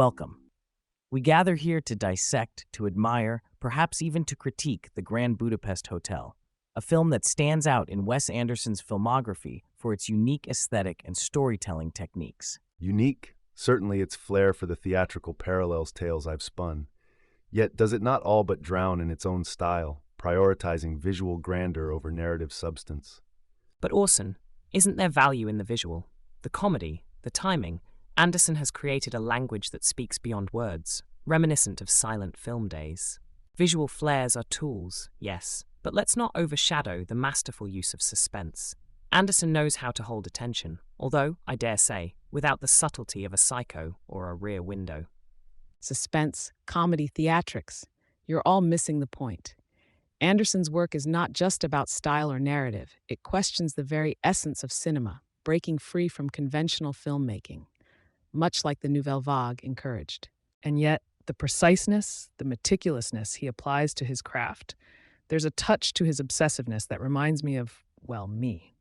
welcome. We gather here to dissect, to admire, perhaps even to critique the Grand Budapest Hotel, a film that stands out in Wes Anderson's filmography for its unique aesthetic and storytelling techniques. Unique? Certainly its flair for the theatrical parallels tales I've spun. Yet does it not all but drown in its own style, prioritizing visual grandeur over narrative substance? But Orson, isn't there value in the visual? The comedy, the timing? Anderson has created a language that speaks beyond words, reminiscent of silent film days. Visual flares are tools, yes, but let's not overshadow the masterful use of suspense. Anderson knows how to hold attention, although, I dare say, without the subtlety of a Psycho or a Rear Window. Suspense, comedy, theatrics. You're all missing the point. Anderson's work is not just about style or narrative. It questions the very essence of cinema, breaking free from conventional filmmaking, much like the Nouvelle Vague encouraged. And yet, the preciseness, the meticulousness he applies to his craft, there's a touch to his obsessiveness that reminds me of, well, me.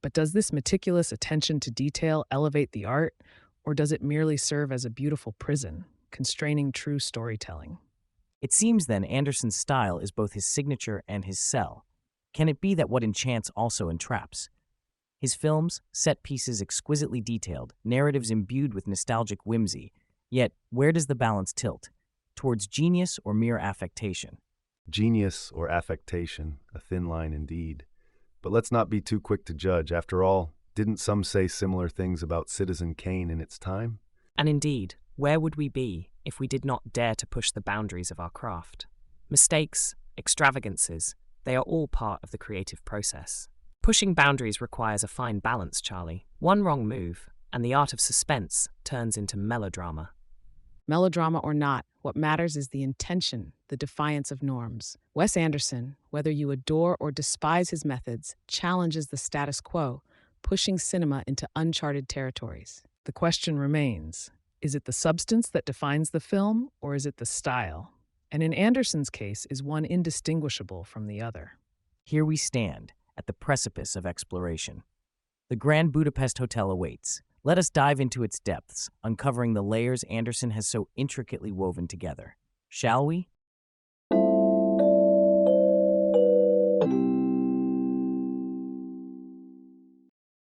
But does this meticulous attention to detail elevate the art, or does it merely serve as a beautiful prison, constraining true storytelling? It seems then Anderson's style is both his signature and his cell. Can it be that what enchants also entraps? His films, set pieces exquisitely detailed, narratives imbued with nostalgic whimsy. Yet, where does the balance tilt? Towards genius or mere affectation? Genius or affectation, a thin line indeed. But let's not be too quick to judge. After all, didn't some say similar things about Citizen Kane in its time? And indeed, where would we be if we did not dare to push the boundaries of our craft? Mistakes, extravagances, they are all part of the creative process. Pushing boundaries requires a fine balance, Charlie. One wrong move, and the art of suspense turns into melodrama. Melodrama or not, what matters is the intention, the defiance of norms. Wes Anderson, whether you adore or despise his methods, challenges the status quo, pushing cinema into uncharted territories. The question remains, is it the substance that defines the film, or is it the style? And in Anderson's case, is one indistinguishable from the other? Here we stand, at the precipice of exploration. The Grand Budapest Hotel awaits. Let us dive into its depths, uncovering the layers Anderson has so intricately woven together. Shall we?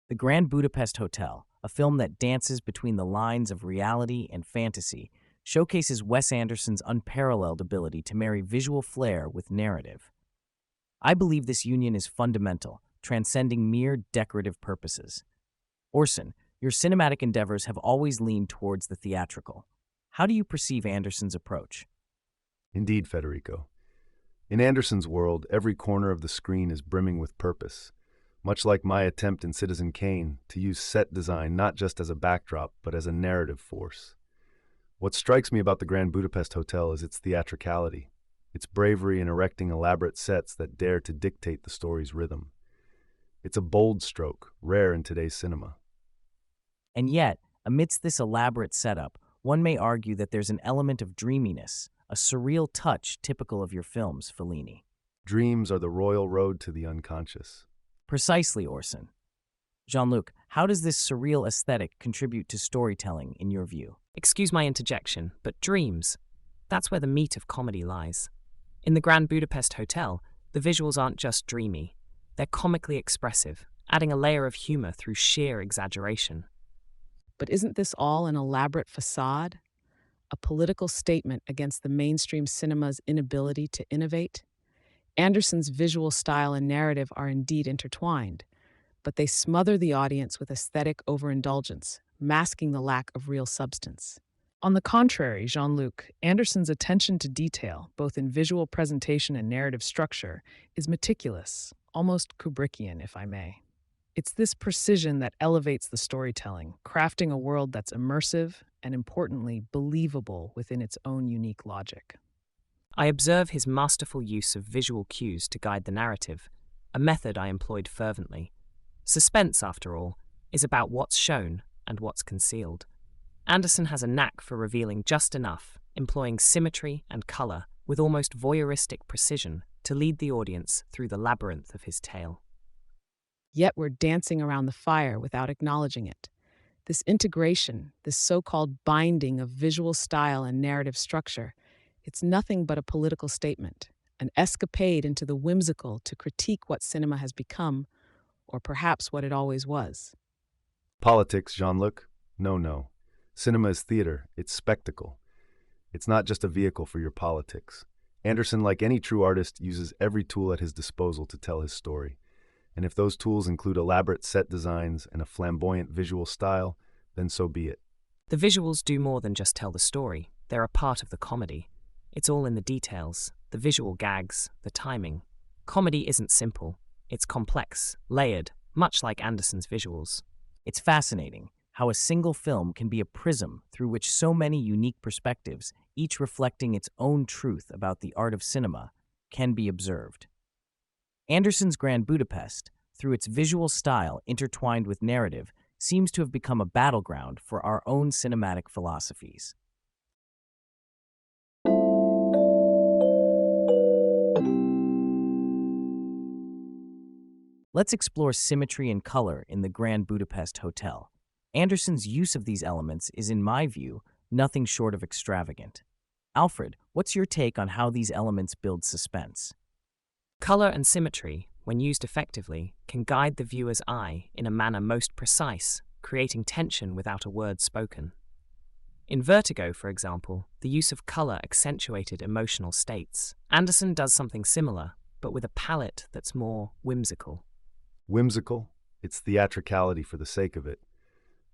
The Grand Budapest Hotel, a film that dances between the lines of reality and fantasy, showcases Wes Anderson's unparalleled ability to marry visual flair with narrative. I believe this union is fundamental, transcending mere decorative purposes. Orson, your cinematic endeavors have always leaned towards the theatrical. How do you perceive Anderson's approach? Indeed, Federico. In Anderson's world, every corner of the screen is brimming with purpose, much like my attempt in Citizen Kane to use set design not just as a backdrop, but as a narrative force. What strikes me about the Grand Budapest Hotel is its theatricality, its bravery in erecting elaborate sets that dare to dictate the story's rhythm. It's a bold stroke, rare in today's cinema. And yet, amidst this elaborate setup, one may argue that there's an element of dreaminess, a surreal touch typical of your films, Fellini. Dreams are the royal road to the unconscious. Precisely, Orson. Jean-Luc, how does this surreal aesthetic contribute to storytelling, in your view? Excuse my interjection, but dreams, that's where the meat of comedy lies. In the Grand Budapest Hotel, the visuals aren't just dreamy. They're comically expressive, adding a layer of humor through sheer exaggeration. But isn't this all an elaborate facade? A political statement against the mainstream cinema's inability to innovate? Anderson's visual style and narrative are indeed intertwined, but they smother the audience with aesthetic overindulgence, masking the lack of real substance. On the contrary, Jean-Luc, Anderson's attention to detail, both in visual presentation and narrative structure, is meticulous, almost Kubrickian, if I may. It's this precision that elevates the storytelling, crafting a world that's immersive and, importantly, believable within its own unique logic. I observe his masterful use of visual cues to guide the narrative, a method I employed fervently. Suspense, after all, is about what's shown and what's concealed. Anderson has a knack for revealing just enough, employing symmetry and color with almost voyeuristic precision to lead the audience through the labyrinth of his tale. Yet we're dancing around the fire without acknowledging it. This integration, this so-called binding of visual style and narrative structure, it's nothing but a political statement, an escapade into the whimsical to critique what cinema has become, or perhaps what it always was. Politics, Jean-Luc? No. Cinema is theater. It's spectacle. It's not just a vehicle for your politics. Anderson, like any true artist, uses every tool at his disposal to tell his story. And if those tools include elaborate set designs and a flamboyant visual style, then so be it. The visuals do more than just tell the story. They're a part of the comedy. It's all in the details, the visual gags, the timing. Comedy isn't simple. It's complex, layered, much like Anderson's visuals. It's fascinating how a single film can be a prism through which so many unique perspectives, each reflecting its own truth about the art of cinema, can be observed. Anderson's Grand Budapest, through its visual style intertwined with narrative, seems to have become a battleground for our own cinematic philosophies. Let's explore symmetry and color in the Grand Budapest Hotel. Anderson's use of these elements is, in my view, nothing short of extravagant. Alfred, what's your take on how these elements build suspense? Color and symmetry, when used effectively, can guide the viewer's eye in a manner most precise, creating tension without a word spoken. In Vertigo, for example, the use of color accentuated emotional states. Anderson does something similar, but with a palette that's more whimsical. Whimsical? It's theatricality for the sake of it.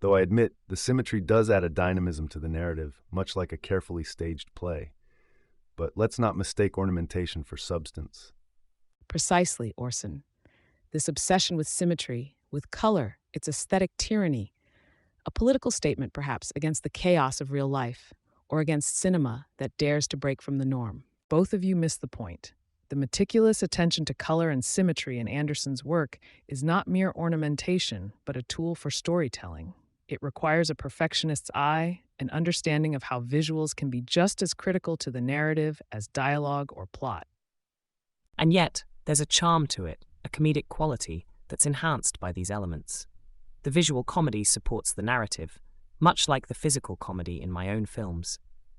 Though I admit, the symmetry does add a dynamism to the narrative, much like a carefully staged play. But let's not mistake ornamentation for substance. Precisely, Orson. This obsession with symmetry, with color, its aesthetic tyranny, a political statement perhaps against the chaos of real life, or against cinema that dares to break from the norm. Both of you miss the point. The meticulous attention to color and symmetry in Anderson's work is not mere ornamentation, but a tool for storytelling. It requires a perfectionist's eye, an understanding of how visuals can be just as critical to the narrative as dialogue or plot. And yet, there's a charm to it, a comedic quality that's enhanced by these elements. The visual comedy supports the narrative, much like the physical comedy in my own films.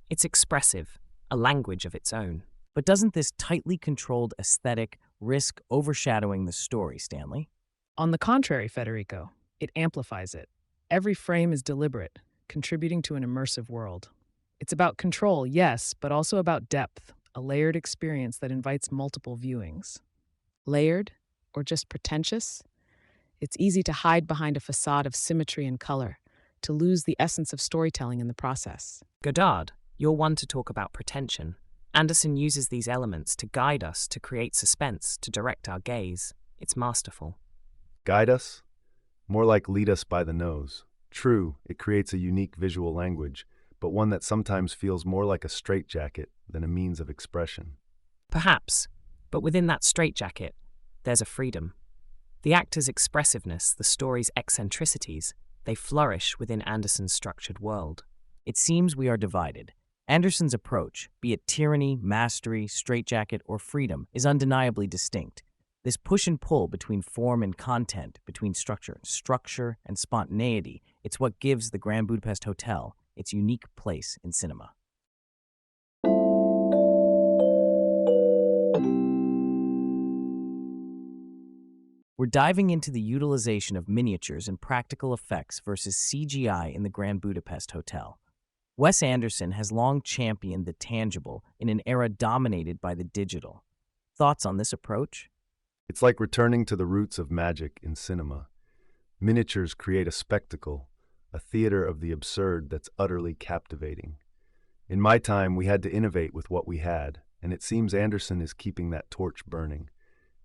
It's expressive, a language of its own. But doesn't this tightly controlled aesthetic risk overshadowing the story, Stanley? On the contrary, Federico, it amplifies it. Every frame is deliberate, contributing to an immersive world. It's about control, yes, but also about depth, a layered experience that invites multiple viewings. Layered, or just pretentious? It's easy to hide behind a facade of symmetry and color, to lose the essence of storytelling in the process. Godard, you're one to talk about pretension. Anderson uses these elements to guide us, to create suspense, to direct our gaze. It's masterful. Guide us? More like lead us by the nose. True, it creates a unique visual language, but one that sometimes feels more like a straitjacket than a means of expression. Perhaps, but within that straitjacket, there's a freedom. The actor's expressiveness, the story's eccentricities, they flourish within Anderson's structured world. It seems we are divided. Anderson's approach, be it tyranny, mastery, straitjacket, or freedom, is undeniably distinct. This push and pull between form and content, between structure and spontaneity, it's what gives the Grand Budapest Hotel its unique place in cinema. We're diving into the utilization of miniatures and practical effects versus CGI in the Grand Budapest Hotel. Wes Anderson has long championed the tangible in an era dominated by the digital. Thoughts on this approach? It's like returning to the roots of magic in cinema. Miniatures create a spectacle, a theater of the absurd that's utterly captivating. In my time, we had to innovate with what we had, and it seems Anderson is keeping that torch burning.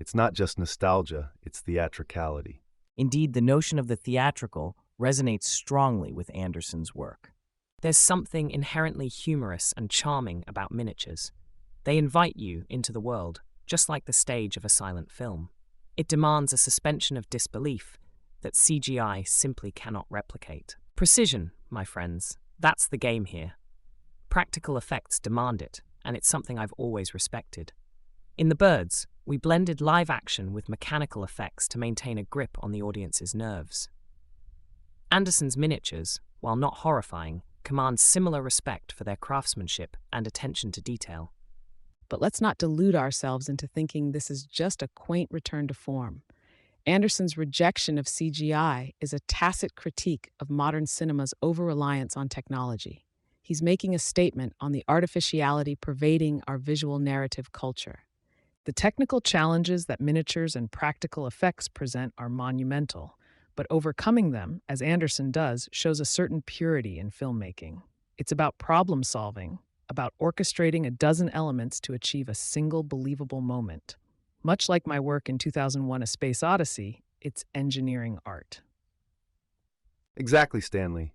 It's not just nostalgia, it's theatricality. Indeed, the notion of the theatrical resonates strongly with Anderson's work. There's something inherently humorous and charming about miniatures. They invite you into the world, just like the stage of a silent film. It demands a suspension of disbelief that CGI simply cannot replicate. Precision, my friends, that's the game here. Practical effects demand it, and it's something I've always respected. In The Birds, we blended live action with mechanical effects to maintain a grip on the audience's nerves. Anderson's miniatures, while not horrifying, command similar respect for their craftsmanship and attention to detail. But let's not delude ourselves into thinking this is just a quaint return to form. Anderson's rejection of CGI is a tacit critique of modern cinema's over-reliance on technology. He's making a statement on the artificiality pervading our visual narrative culture. The technical challenges that miniatures and practical effects present are monumental, but overcoming them, as Anderson does, shows a certain purity in filmmaking. It's about problem solving, about orchestrating a dozen elements to achieve a single believable moment. Much like my work in 2001: A Space Odyssey, it's engineering art. Exactly, Stanley.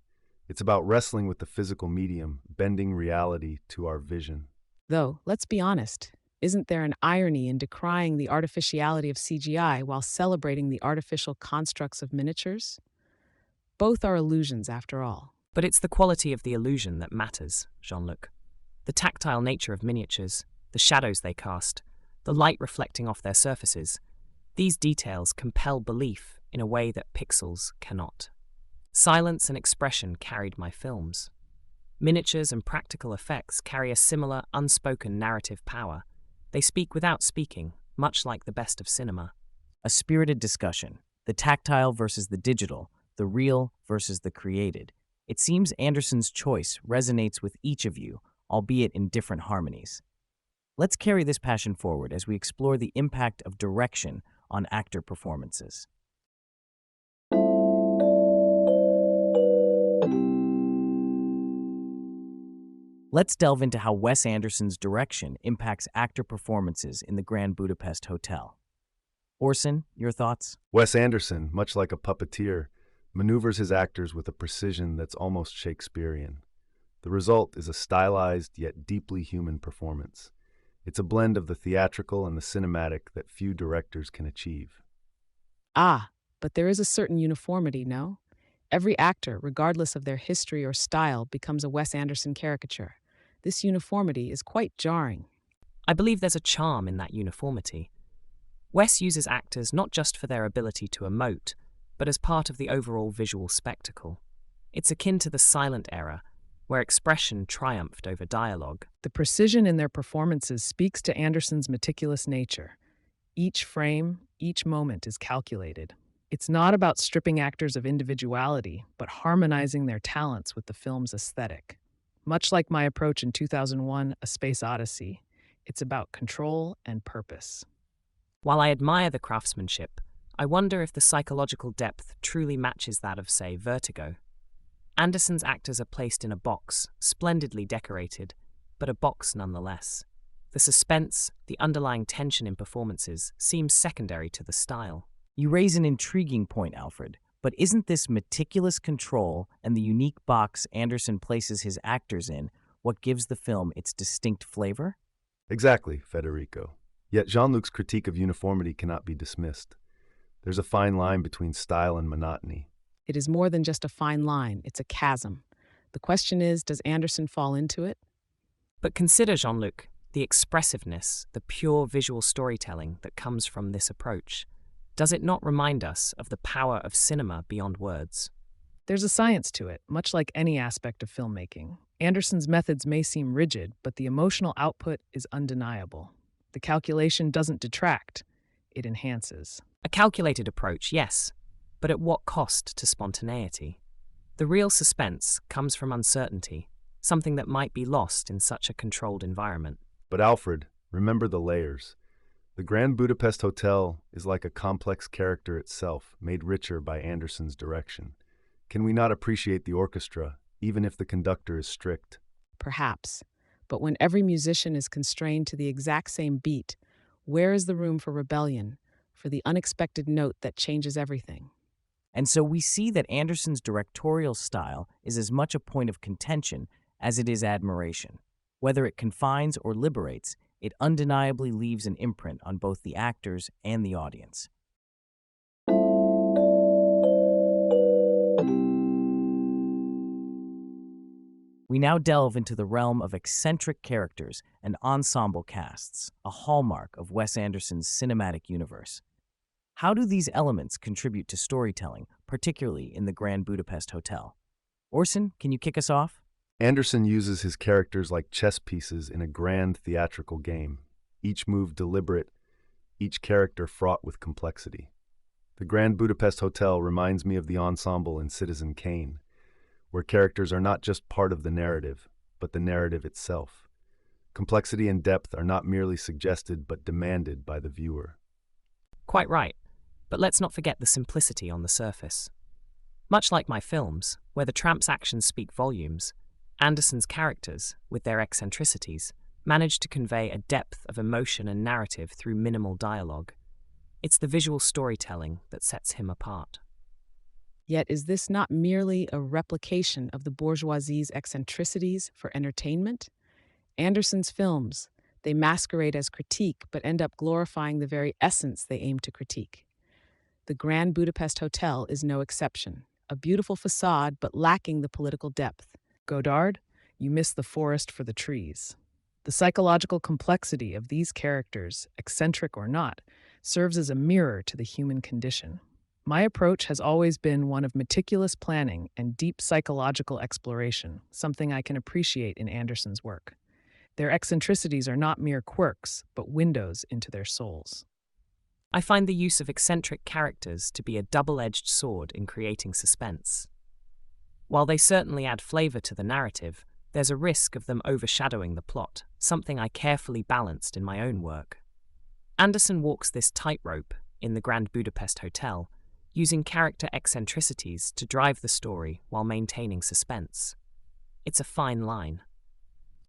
It's about wrestling with the physical medium, bending reality to our vision. Though, let's be honest, isn't there an irony in decrying the artificiality of CGI while celebrating the artificial constructs of miniatures? Both are illusions, after all. But it's the quality of the illusion that matters, Jean-Luc. The tactile nature of miniatures, the shadows they cast, the light reflecting off their surfaces, these details compel belief in a way that pixels cannot. Silence and expression carried my films. Miniatures and practical effects carry a similar, unspoken narrative power. They speak without speaking, much like the best of cinema. A spirited discussion, the tactile versus the digital, the real versus the created. It seems Anderson's choice resonates with each of you, albeit in different harmonies. Let's carry this passion forward as we explore the impact of direction on actor performances. Let's delve into how Wes Anderson's direction impacts actor performances in the Grand Budapest Hotel. Orson, your thoughts? Wes Anderson, much like a puppeteer, maneuvers his actors with a precision that's almost Shakespearean. The result is a stylized yet deeply human performance. It's a blend of the theatrical and the cinematic that few directors can achieve. Ah, but there is a certain uniformity, no? Every actor, regardless of their history or style, becomes a Wes Anderson caricature. This uniformity is quite jarring. I believe there's a charm in that uniformity. Wes uses actors not just for their ability to emote, but as part of the overall visual spectacle. It's akin to the silent era, where expression triumphed over dialogue. The precision in their performances speaks to Anderson's meticulous nature. Each frame, each moment is calculated. It's not about stripping actors of individuality, but harmonizing their talents with the film's aesthetic. Much like my approach in 2001: A Space Odyssey, it's about control and purpose. While I admire the craftsmanship, I wonder if the psychological depth truly matches that of, say, Vertigo. Anderson's actors are placed in a box, splendidly decorated, but a box nonetheless. The suspense, the underlying tension in performances, seems secondary to the style. You raise an intriguing point, Alfred, but isn't this meticulous control and the unique box Anderson places his actors in what gives the film its distinct flavor? Exactly, Federico. Yet Jean-Luc's critique of uniformity cannot be dismissed. There's a fine line between style and monotony. It is more than just a fine line, it's a chasm. The question is, does Anderson fall into it? But consider, Jean-Luc, the expressiveness, the pure visual storytelling that comes from this approach. Does it not remind us of the power of cinema beyond words? There's a science to it, much like any aspect of filmmaking. Anderson's methods may seem rigid, but the emotional output is undeniable. The calculation doesn't detract, it enhances. A calculated approach, yes, but at what cost to spontaneity? The real suspense comes from uncertainty, something that might be lost in such a controlled environment. But Alfred, remember the layers. The Grand Budapest Hotel is like a complex character itself, made richer by Anderson's direction. Can we not appreciate the orchestra, even if the conductor is strict? Perhaps. But when every musician is constrained to the exact same beat, where is the room for rebellion, for the unexpected note that changes everything? And so we see that Anderson's directorial style is as much a point of contention as it is admiration. Whether it confines or liberates, it undeniably leaves an imprint on both the actors and the audience. We now delve into the realm of eccentric characters and ensemble casts, a hallmark of Wes Anderson's cinematic universe. How do these elements contribute to storytelling, particularly in the Grand Budapest Hotel? Orson, can you kick us off? Anderson uses his characters like chess pieces in a grand theatrical game, each move deliberate, each character fraught with complexity. The Grand Budapest Hotel reminds me of the ensemble in Citizen Kane, where characters are not just part of the narrative, but the narrative itself. Complexity and depth are not merely suggested but demanded by the viewer. Quite right, but let's not forget the simplicity on the surface. Much like my films, where the tramp's actions speak volumes, Anderson's characters, with their eccentricities, manage to convey a depth of emotion and narrative through minimal dialogue. It's the visual storytelling that sets him apart. Yet is this not merely a replication of the bourgeoisie's eccentricities for entertainment? Anderson's films, they masquerade as critique but end up glorifying the very essence they aim to critique. The Grand Budapest Hotel is no exception, a beautiful facade but lacking the political depth. Godard, you miss the forest for the trees. The psychological complexity of these characters, eccentric or not, serves as a mirror to the human condition. My approach has always been one of meticulous planning and deep psychological exploration, something I can appreciate in Anderson's work. Their eccentricities are not mere quirks, but windows into their souls. I find the use of eccentric characters to be a double-edged sword in creating suspense. While they certainly add flavor to the narrative, there's a risk of them overshadowing the plot, something I carefully balanced in my own work. Anderson walks this tightrope in the Grand Budapest Hotel, using character eccentricities to drive the story while maintaining suspense. It's a fine line.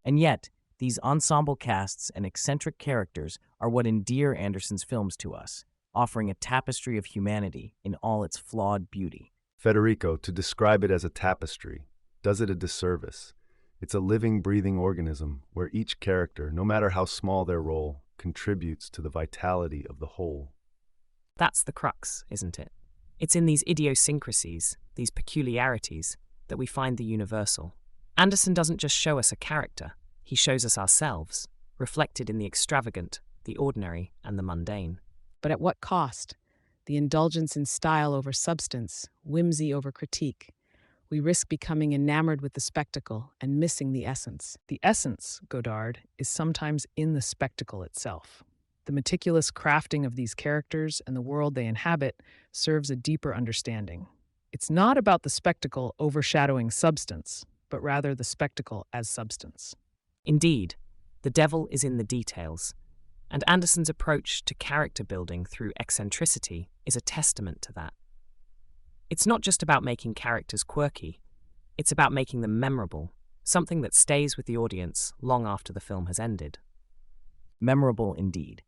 And yet, these ensemble casts and eccentric characters are what endear Anderson's films to us, offering a tapestry of humanity in all its flawed beauty. Federico, to describe it as a tapestry, does it a disservice. It's a living, breathing organism where each character, no matter how small their role, contributes to the vitality of the whole. That's the crux, isn't it? It's in these idiosyncrasies, these peculiarities, that we find the universal. Anderson doesn't just show us a character, he shows us ourselves, reflected in the extravagant, the ordinary, and the mundane. But at what cost? The indulgence in style over substance, whimsy over critique. We risk becoming enamored with the spectacle and missing the essence. The essence, Godard, is sometimes in the spectacle itself. The meticulous crafting of these characters and the world they inhabit serves a deeper understanding. It's not about the spectacle overshadowing substance, but rather the spectacle as substance. Indeed, the devil is in the details, and Anderson's approach to character building through eccentricity is a testament to that. It's not just about making characters quirky, it's about making them memorable, something that stays with the audience long after the film has ended. Memorable indeed.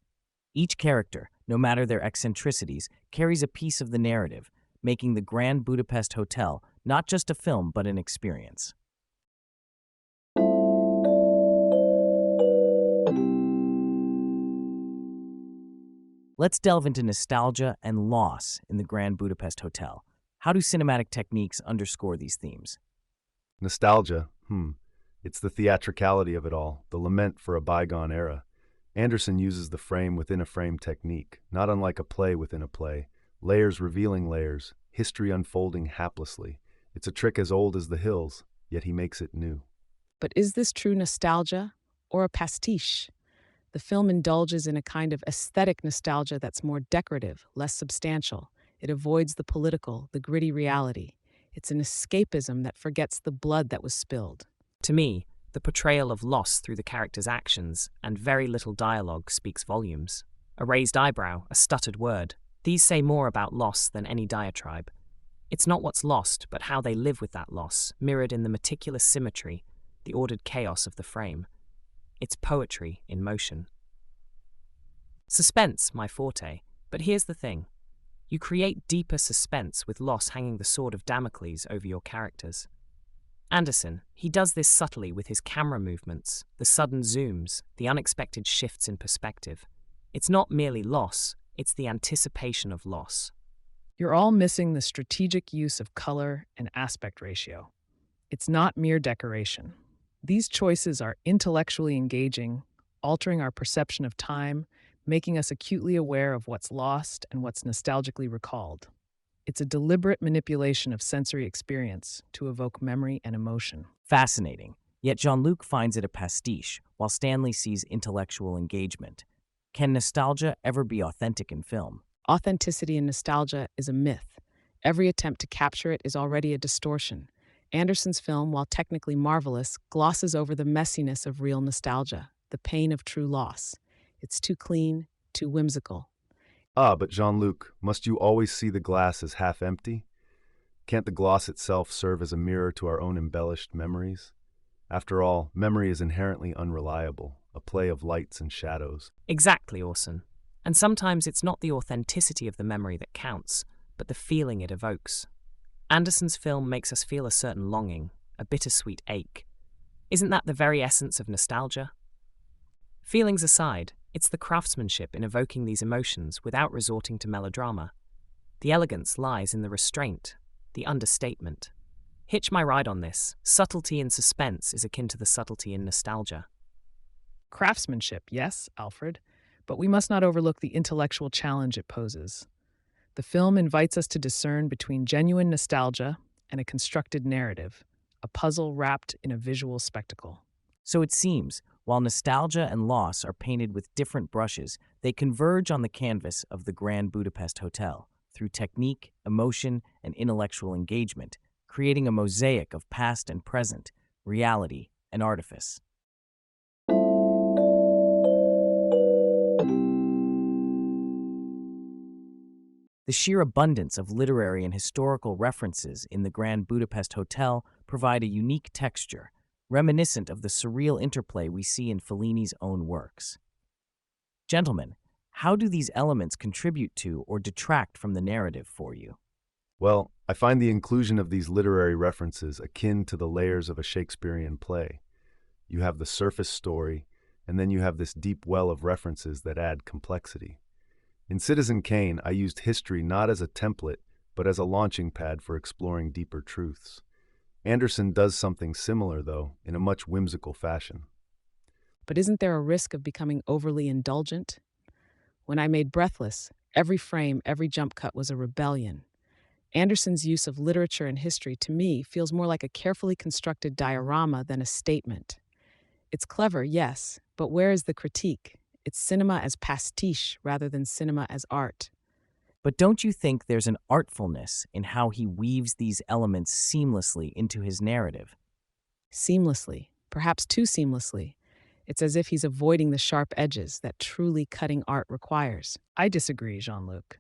Each character, no matter their eccentricities, carries a piece of the narrative, making the Grand Budapest Hotel not just a film but an experience. Let's delve into nostalgia and loss in the Grand Budapest Hotel. How do cinematic techniques underscore these themes? Nostalgia, it's the theatricality of it all, the lament for a bygone era. Anderson uses the frame within a frame technique, not unlike a play within a play, layers revealing layers, history unfolding haplessly. It's a trick as old as the hills, yet he makes it new. But is this true nostalgia or a pastiche? The film indulges in a kind of aesthetic nostalgia that's more decorative, less substantial. It avoids the political, the gritty reality. It's an escapism that forgets the blood that was spilled. To me, the portrayal of loss through the character's actions and very little dialogue speaks volumes. A raised eyebrow, a stuttered word, these say more about loss than any diatribe. It's not what's lost, but how they live with that loss, mirrored in the meticulous symmetry, the ordered chaos of the frame. It's poetry in motion. Suspense, my forte, but here's the thing. You create deeper suspense with loss hanging the sword of Damocles over your characters. Anderson, he does this subtly with his camera movements, the sudden zooms, the unexpected shifts in perspective. It's not merely loss, it's the anticipation of loss. You're all missing the strategic use of color and aspect ratio. It's not mere decoration. These choices are intellectually engaging, altering our perception of time, making us acutely aware of what's lost and what's nostalgically recalled. It's a deliberate manipulation of sensory experience to evoke memory and emotion. Fascinating. Yet Jean-Luc finds it a pastiche, while Stanley sees intellectual engagement. Can nostalgia ever be authentic in film? Authenticity in nostalgia is a myth. Every attempt to capture it is already a distortion. Anderson's film, while technically marvelous, glosses over the messiness of real nostalgia, the pain of true loss. It's too clean, too whimsical. But Jean-Luc, must you always see the glass as half empty? Can't the gloss itself serve as a mirror to our own embellished memories? After all, memory is inherently unreliable, a play of lights and shadows. Exactly, Orson. And sometimes it's not the authenticity of the memory that counts, but the feeling it evokes. Anderson's film makes us feel a certain longing, a bittersweet ache. Isn't that the very essence of nostalgia? Feelings aside, it's the craftsmanship in evoking these emotions without resorting to melodrama. The elegance lies in the restraint, the understatement. Hitch my ride on this. Subtlety in suspense is akin to the subtlety in nostalgia. Craftsmanship, yes, Alfred, but we must not overlook the intellectual challenge it poses. The film invites us to discern between genuine nostalgia and a constructed narrative, a puzzle wrapped in a visual spectacle. So it seems, while nostalgia and loss are painted with different brushes, they converge on the canvas of the Grand Budapest Hotel through technique, emotion, and intellectual engagement, creating a mosaic of past and present, reality and artifice. The sheer abundance of literary and historical references in the Grand Budapest Hotel provide a unique texture, reminiscent of the surreal interplay we see in Fellini's own works. Gentlemen, how do these elements contribute to or detract from the narrative for you? Well, I find the inclusion of these literary references akin to the layers of a Shakespearean play. You have the surface story, and then you have this deep well of references that add complexity. In Citizen Kane, I used history not as a template, but as a launching pad for exploring deeper truths. Anderson does something similar, though, in a much whimsical fashion. But isn't there a risk of becoming overly indulgent? When I made Breathless, every frame, every jump cut was a rebellion. Anderson's use of literature and history, to me, feels more like a carefully constructed diorama than a statement. It's clever, yes, but where is the critique? It's cinema as pastiche rather than cinema as art. But don't you think there's an artfulness in how he weaves these elements seamlessly into his narrative? Seamlessly, perhaps too seamlessly. It's as if he's avoiding the sharp edges that truly cutting art requires. I disagree, Jean-Luc.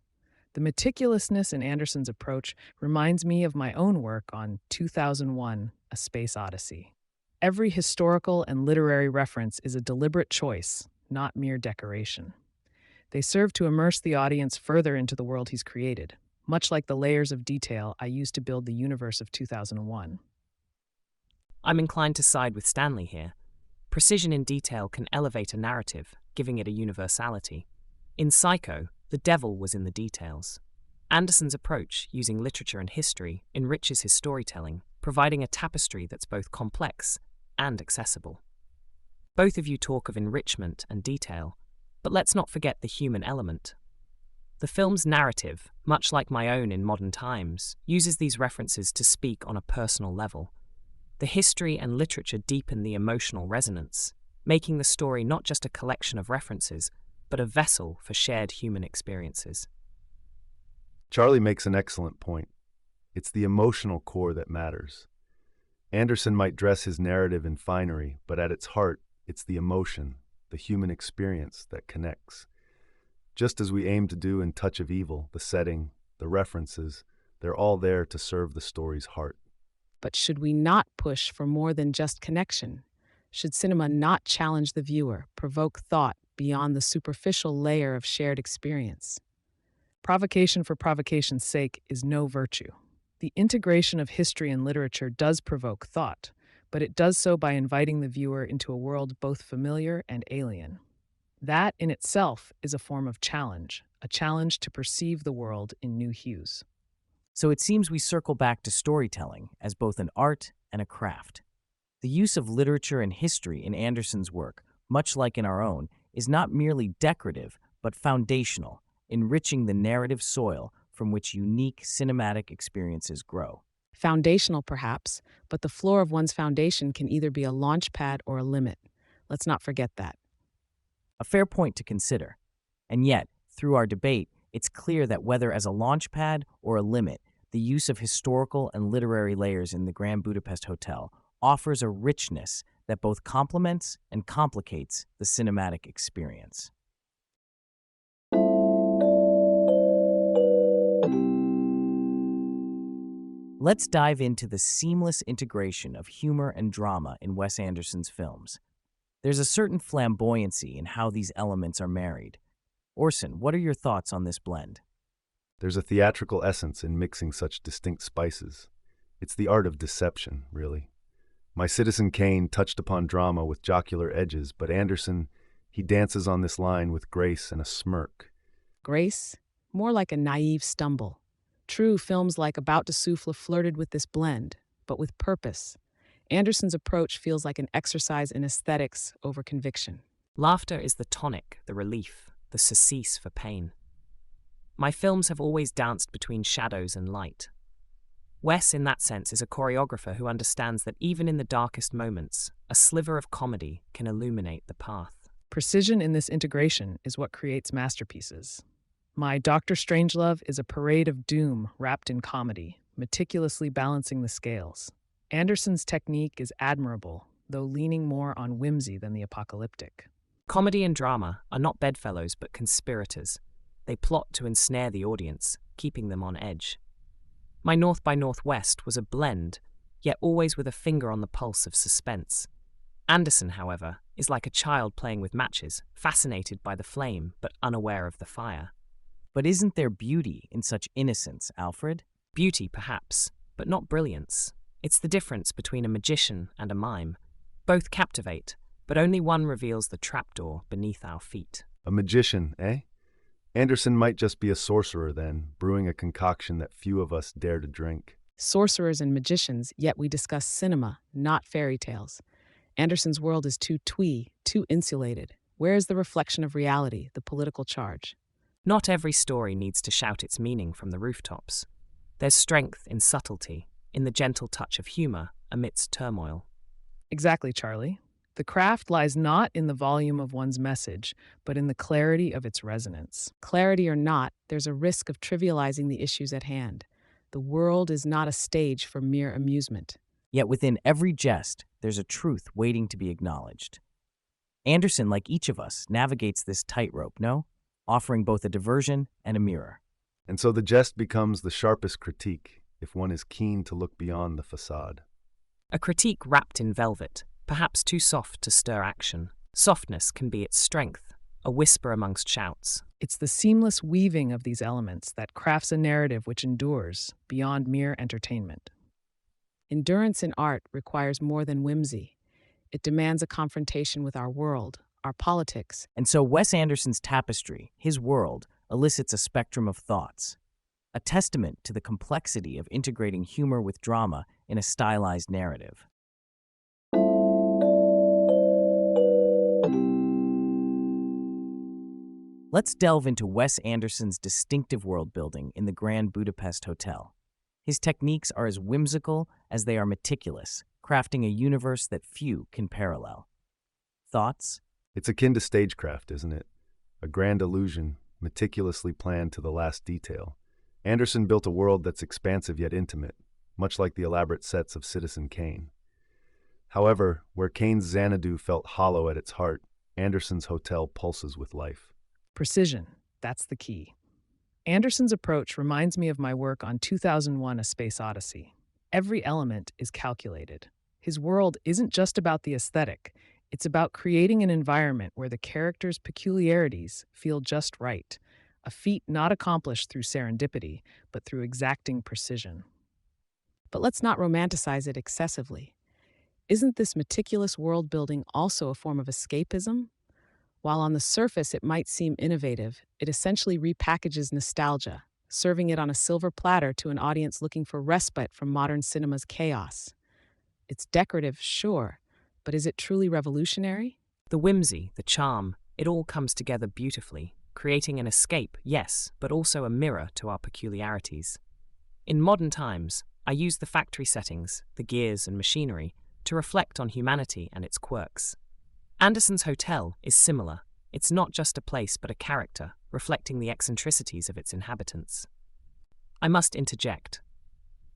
The meticulousness in Anderson's approach reminds me of my own work on 2001: A Space Odyssey. Every historical and literary reference is a deliberate choice, not mere decoration. They serve to immerse the audience further into the world he's created, much like the layers of detail I used to build the universe of 2001. I'm inclined to side with Stanley here. Precision in detail can elevate a narrative, giving it a universality. In Psycho, the devil was in the details. Anderson's approach, using literature and history, enriches his storytelling, providing a tapestry that's both complex and accessible. Both of you talk of enrichment and detail, but let's not forget the human element. The film's narrative, much like my own in modern times, uses these references to speak on a personal level. The history and literature deepen the emotional resonance, making the story not just a collection of references, but a vessel for shared human experiences. Charlie makes an excellent point. It's the emotional core that matters. Anderson might dress his narrative in finery, but at its heart, it's the emotion, the human experience that connects. Just as we aim to do in Touch of Evil, the setting, the references, they're all there to serve the story's heart. But should we not push for more than just connection? Should cinema not challenge the viewer, provoke thought beyond the superficial layer of shared experience? Provocation for provocation's sake is no virtue. The integration of history and literature does provoke thought, but it does so by inviting the viewer into a world both familiar and alien. That in itself is a form of challenge, a challenge to perceive the world in new hues. So it seems we circle back to storytelling as both an art and a craft. The use of literature and history in Anderson's work, much like in our own, is not merely decorative, but foundational, enriching the narrative soil from which unique cinematic experiences grow. Foundational, perhaps, but the floor of one's foundation can either be a launch pad or a limit. Let's not forget that. A fair point to consider. And yet, through our debate, it's clear that whether as a launch pad or a limit, the use of historical and literary layers in the Grand Budapest Hotel offers a richness that both complements and complicates the cinematic experience. Let's dive into the seamless integration of humor and drama in Wes Anderson's films. There's a certain flamboyancy in how these elements are married. Orson, what are your thoughts on this blend? There's a theatrical essence in mixing such distinct spices. It's the art of deception, really. My Citizen Kane touched upon drama with jocular edges, but Anderson, he dances on this line with grace and a smirk. Grace? More like a naive stumble. True, films like About to Souffle flirted with this blend, but with purpose. Anderson's approach feels like an exercise in aesthetics over conviction. Laughter is the tonic, the relief, the surcease for pain. My films have always danced between shadows and light. Wes, in that sense, is a choreographer who understands that even in the darkest moments, a sliver of comedy can illuminate the path. Precision in this integration is what creates masterpieces. My Dr. Strangelove is a parade of doom wrapped in comedy, meticulously balancing the scales. Anderson's technique is admirable, though leaning more on whimsy than the apocalyptic. Comedy and drama are not bedfellows but conspirators. They plot to ensnare the audience, keeping them on edge. My North by Northwest was a blend, yet always with a finger on the pulse of suspense. Anderson, however, is like a child playing with matches, fascinated by the flame but unaware of the fire. But isn't there beauty in such innocence, Alfred? Beauty, perhaps, but not brilliance. It's the difference between a magician and a mime. Both captivate, but only one reveals the trapdoor beneath our feet. A magician, eh? Anderson might just be a sorcerer then, brewing a concoction that few of us dare to drink. Sorcerers and magicians, yet we discuss cinema, not fairy tales. Anderson's world is too twee, too insulated. Where is the reflection of reality, the political charge? Not every story needs to shout its meaning from the rooftops. There's strength in subtlety, in the gentle touch of humor amidst turmoil. Exactly, Charlie. The craft lies not in the volume of one's message, but in the clarity of its resonance. Clarity or not, there's a risk of trivializing the issues at hand. The world is not a stage for mere amusement. Yet within every jest, there's a truth waiting to be acknowledged. Anderson, like each of us, navigates this tightrope, no? Offering both a diversion and a mirror. And so the jest becomes the sharpest critique, if one is keen to look beyond the facade. A critique wrapped in velvet, perhaps too soft to stir action. Softness can be its strength, a whisper amongst shouts. It's the seamless weaving of these elements that crafts a narrative which endures beyond mere entertainment. Endurance in art requires more than whimsy. It demands a confrontation with our world, our politics. And so Wes Anderson's tapestry, his world, elicits a spectrum of thoughts, a testament to the complexity of integrating humor with drama in a stylized narrative. Let's delve into Wes Anderson's distinctive world-building in the Grand Budapest Hotel. His techniques are as whimsical as they are meticulous, crafting a universe that few can parallel. Thoughts? It's akin to stagecraft, isn't it? A grand illusion, meticulously planned to the last detail. Anderson built a world that's expansive yet intimate, much like the elaborate sets of Citizen Kane. However, where Kane's Xanadu felt hollow at its heart, Anderson's hotel pulses with life. Precision, that's the key. Anderson's approach reminds me of my work on 2001: A Space Odyssey. Every element is calculated. His world isn't just about the aesthetic. It's about creating an environment where the characters' peculiarities feel just right, a feat not accomplished through serendipity, but through exacting precision. But let's not romanticize it excessively. Isn't this meticulous world building also a form of escapism? While on the surface it might seem innovative, it essentially repackages nostalgia, serving it on a silver platter to an audience looking for respite from modern cinema's chaos. It's decorative, sure, but is it truly revolutionary? The whimsy, the charm, it all comes together beautifully. creating an escape, yes, but also a mirror to our peculiarities. In modern times, I use the factory settings, the gears and machinery, to reflect on humanity and its quirks. Anderson's hotel is similar. It's not just a place but a character, reflecting the eccentricities of its inhabitants. I must interject.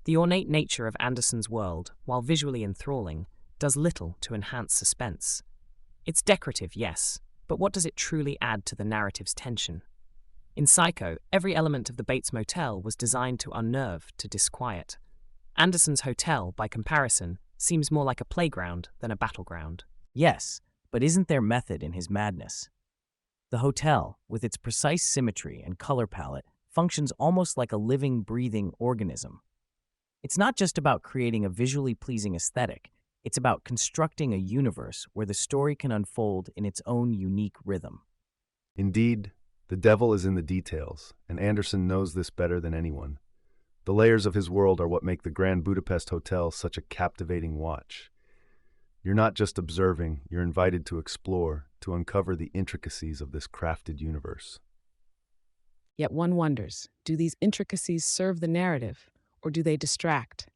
The ornate nature of Anderson's world, while visually enthralling, does little to enhance suspense. It's decorative, yes, but what does it truly add to the narrative's tension? In Psycho, every element of the Bates Motel was designed to unnerve, to disquiet. Anderson's hotel, by comparison, seems more like a playground than a battleground. Yes, but isn't there method in his madness? The hotel, with its precise symmetry and color palette, functions almost like a living, breathing organism. It's not just about creating a visually pleasing aesthetic, it's about constructing a universe where the story can unfold in its own unique rhythm. Indeed, the devil is in the details, and Anderson knows this better than anyone. The layers of his world are what make the Grand Budapest Hotel such a captivating watch. You're not just observing, you're invited to explore, to uncover the intricacies of this crafted universe. Yet one wonders, do these intricacies serve the narrative, or do they distract?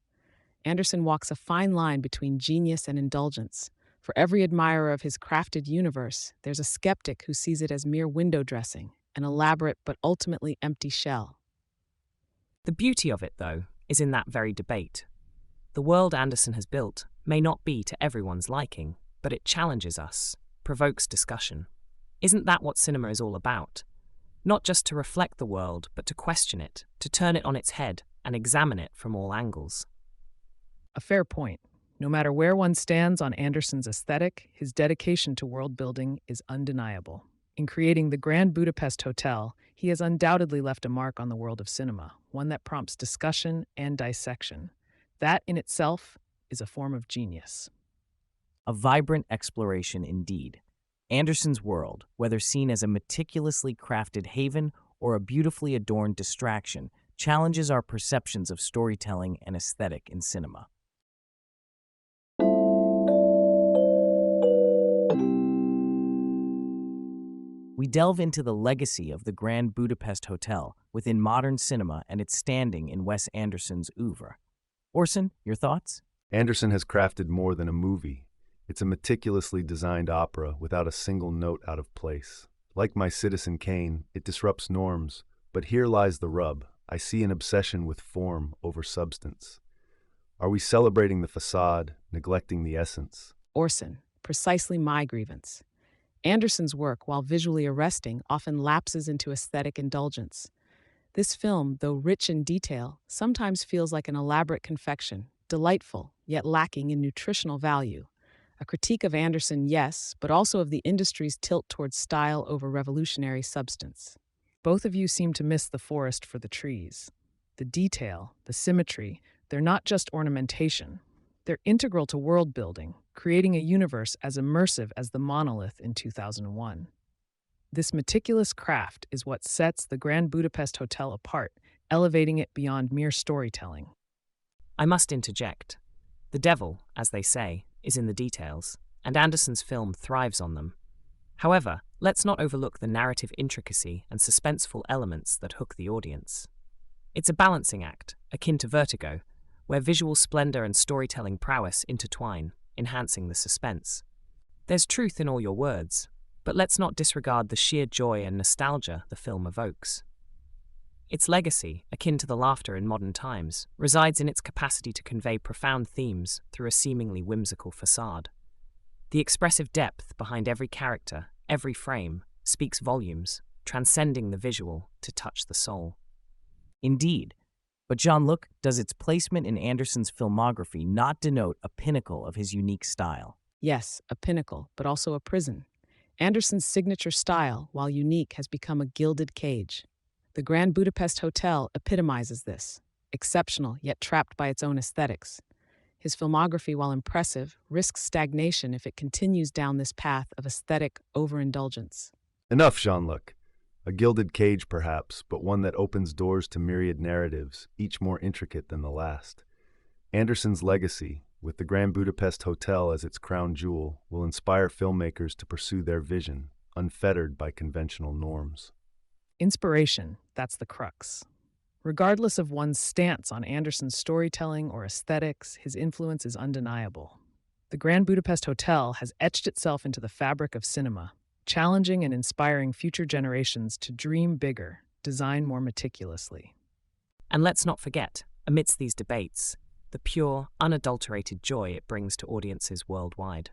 Anderson walks a fine line between genius and indulgence. For every admirer of his crafted universe, there's a skeptic who sees it as mere window dressing, an elaborate but ultimately empty shell. The beauty of it, though, is in that very debate. The world Anderson has built may not be to everyone's liking, but it challenges us, provokes discussion. Isn't that what cinema is all about? Not just to reflect the world, but to question it, to turn it on its head and examine it from all angles. A fair point. No matter where one stands on Anderson's aesthetic, his dedication to world building is undeniable. In creating the Grand Budapest Hotel, he has undoubtedly left a mark on the world of cinema, one that prompts discussion and dissection. That in itself is a form of genius. A vibrant exploration indeed. Anderson's world, whether seen as a meticulously crafted haven or a beautifully adorned distraction, challenges our perceptions of storytelling and aesthetic in cinema. We delve into the legacy of the Grand Budapest Hotel within modern cinema and its standing in Wes Anderson's oeuvre. Orson, your thoughts? Anderson has crafted more than a movie. It's a meticulously designed opera without a single note out of place. Like my Citizen Kane, it disrupts norms, but here lies the rub. I see an obsession with form over substance. Are we celebrating the facade, neglecting the essence? Orson, precisely my grievance. Anderson's work, while visually arresting, often lapses into aesthetic indulgence. This film, though rich in detail, sometimes feels like an elaborate confection, delightful, yet lacking in nutritional value. A critique of Anderson, yes, but also of the industry's tilt towards style over revolutionary substance. Both of you seem to miss the forest for the trees. The detail, the symmetry, they're not just ornamentation. They're integral to world building, creating a universe as immersive as the monolith in 2001. This meticulous craft is what sets the Grand Budapest Hotel apart, elevating it beyond mere storytelling. I must interject. The devil, as they say, is in the details, and Anderson's film thrives on them. However, let's not overlook the narrative intricacy and suspenseful elements that hook the audience. It's a balancing act, akin to Vertigo, where visual splendor and storytelling prowess intertwine, enhancing the suspense. There's truth in all your words, but let's not disregard the sheer joy and nostalgia the film evokes. Its legacy, akin to the laughter in modern times, resides in its capacity to convey profound themes through a seemingly whimsical facade. The expressive depth behind every character, every frame, speaks volumes, transcending the visual to touch the soul. Indeed, but Jean-Luc, does its placement in Anderson's filmography not denote a pinnacle of his unique style? Yes, a pinnacle, but also a prison. Anderson's signature style, while unique, has become a gilded cage. The Grand Budapest Hotel epitomizes this, exceptional yet trapped by its own aesthetics. His filmography, while impressive, risks stagnation if it continues down this path of aesthetic overindulgence. Enough, Jean-Luc. A gilded cage, perhaps, but one that opens doors to myriad narratives, each more intricate than the last. Anderson's legacy, with the Grand Budapest Hotel as its crown jewel, will inspire filmmakers to pursue their vision, unfettered by conventional norms. Inspiration, that's the crux. Regardless of one's stance on Anderson's storytelling or aesthetics, his influence is undeniable. The Grand Budapest Hotel has etched itself into the fabric of cinema, challenging and inspiring future generations to dream bigger, design more meticulously. And let's not forget, amidst these debates, the pure, unadulterated joy it brings to audiences worldwide.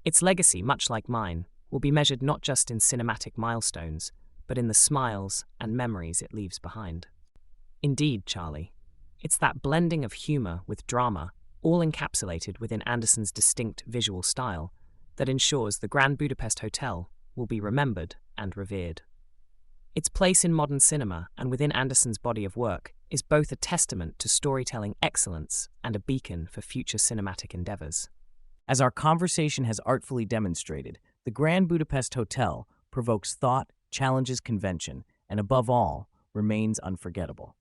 Its legacy, much like mine, will be measured not just in cinematic milestones, but in the smiles and memories it leaves behind. Indeed, Charlie, it's that blending of humor with drama, all encapsulated within Anderson's distinct visual style, that ensures the Grand Budapest Hotel will be remembered and revered. Its place in modern cinema and within Anderson's body of work is both a testament to storytelling excellence and a beacon for future cinematic endeavors. As our conversation has artfully demonstrated, the Grand Budapest Hotel provokes thought, challenges convention, and above all, remains unforgettable.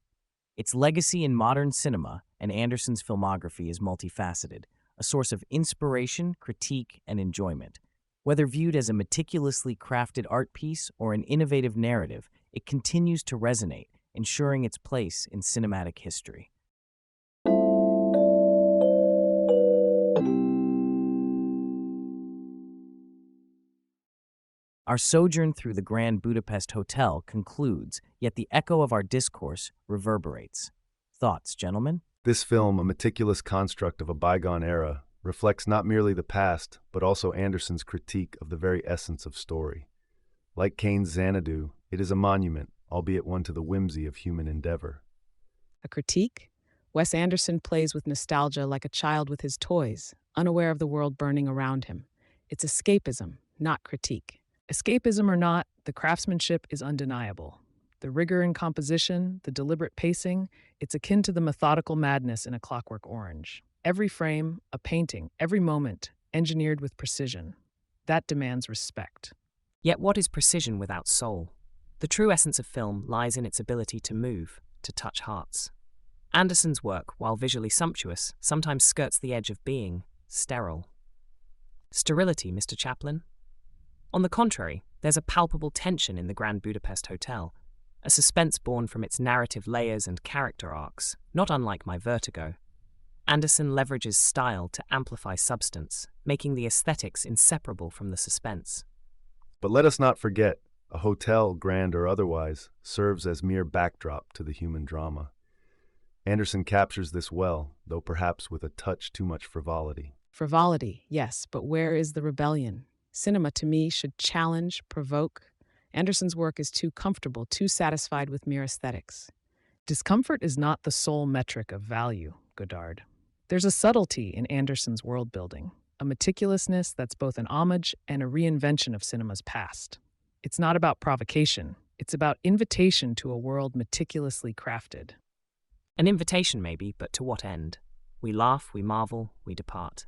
Its legacy in modern cinema and Anderson's filmography is multifaceted, a source of inspiration, critique, and enjoyment. Whether viewed as a meticulously crafted art piece or an innovative narrative, it continues to resonate, ensuring its place in cinematic history. Our sojourn through the Grand Budapest Hotel concludes, yet the echo of our discourse reverberates. Thoughts, gentlemen? This film, a meticulous construct of a bygone era, reflects not merely the past, but also Anderson's critique of the very essence of story. Like Cain's Xanadu, it is a monument, albeit one to the whimsy of human endeavor. A critique? Wes Anderson plays with nostalgia like a child with his toys, unaware of the world burning around him. It's escapism, not critique. Escapism or not, the craftsmanship is undeniable. The rigor in composition, the deliberate pacing, it's akin to the methodical madness in A Clockwork Orange. Every frame, a painting, every moment, engineered with precision. That demands respect. Yet what is precision without soul? The true essence of film lies in its ability to move, to touch hearts. Anderson's work, while visually sumptuous, sometimes skirts the edge of being sterile. Sterility, Mr. Chaplin? On the contrary, there's a palpable tension in the Grand Budapest Hotel, a suspense born from its narrative layers and character arcs, not unlike my Vertigo. Anderson leverages style to amplify substance, making the aesthetics inseparable from the suspense. But let us not forget, a hotel, grand or otherwise, serves as mere backdrop to the human drama. Anderson captures this well, though perhaps with a touch too much frivolity. Frivolity, yes, but where is the rebellion? Cinema, to me, should challenge, provoke. Anderson's work is too comfortable, too satisfied with mere aesthetics. Discomfort is not the sole metric of value, Godard. There's a subtlety in Anderson's world-building, a meticulousness that's both an homage and a reinvention of cinema's past. It's not about provocation. It's about invitation to a world meticulously crafted. An invitation, maybe, but to what end? We laugh, we marvel, we depart.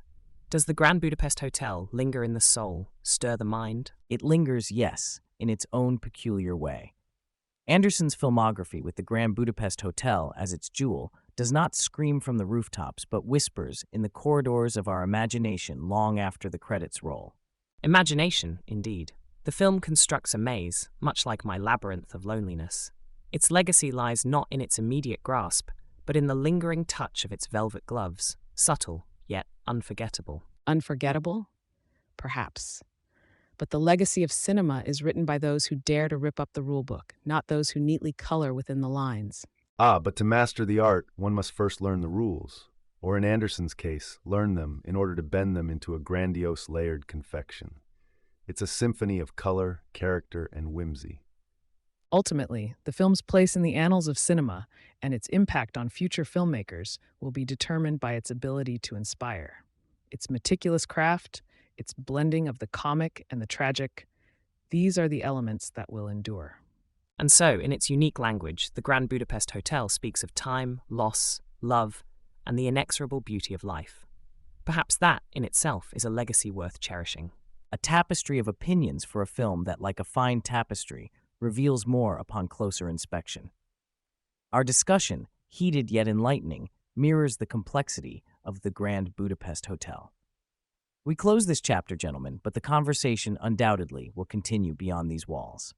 Does the Grand Budapest Hotel linger in the soul, stir the mind? It lingers, yes, in its own peculiar way. Anderson's filmography, with the Grand Budapest Hotel as its jewel, does not scream from the rooftops but whispers in the corridors of our imagination long after the credits roll. Imagination, indeed. The film constructs a maze, much like my labyrinth of loneliness. Its legacy lies not in its immediate grasp, but in the lingering touch of its velvet gloves, subtle, yet unforgettable. Unforgettable? Perhaps. But the legacy of cinema is written by those who dare to rip up the rulebook, not those who neatly color within the lines. But to master the art, one must first learn the rules, or in Anderson's case, learn them in order to bend them into a grandiose layered confection. It's a symphony of color, character, and whimsy. Ultimately, the film's place in the annals of cinema and its impact on future filmmakers will be determined by its ability to inspire. Its meticulous craft, its blending of the comic and the tragic, these are the elements that will endure. And so, in its unique language, the Grand Budapest Hotel speaks of time, loss, love, and the inexorable beauty of life. Perhaps that, in itself, is a legacy worth cherishing. A tapestry of opinions for a film that, like a fine tapestry, reveals more upon closer inspection. Our discussion, heated yet enlightening, mirrors the complexity of the Grand Budapest Hotel. We close this chapter, gentlemen, but the conversation undoubtedly will continue beyond these walls.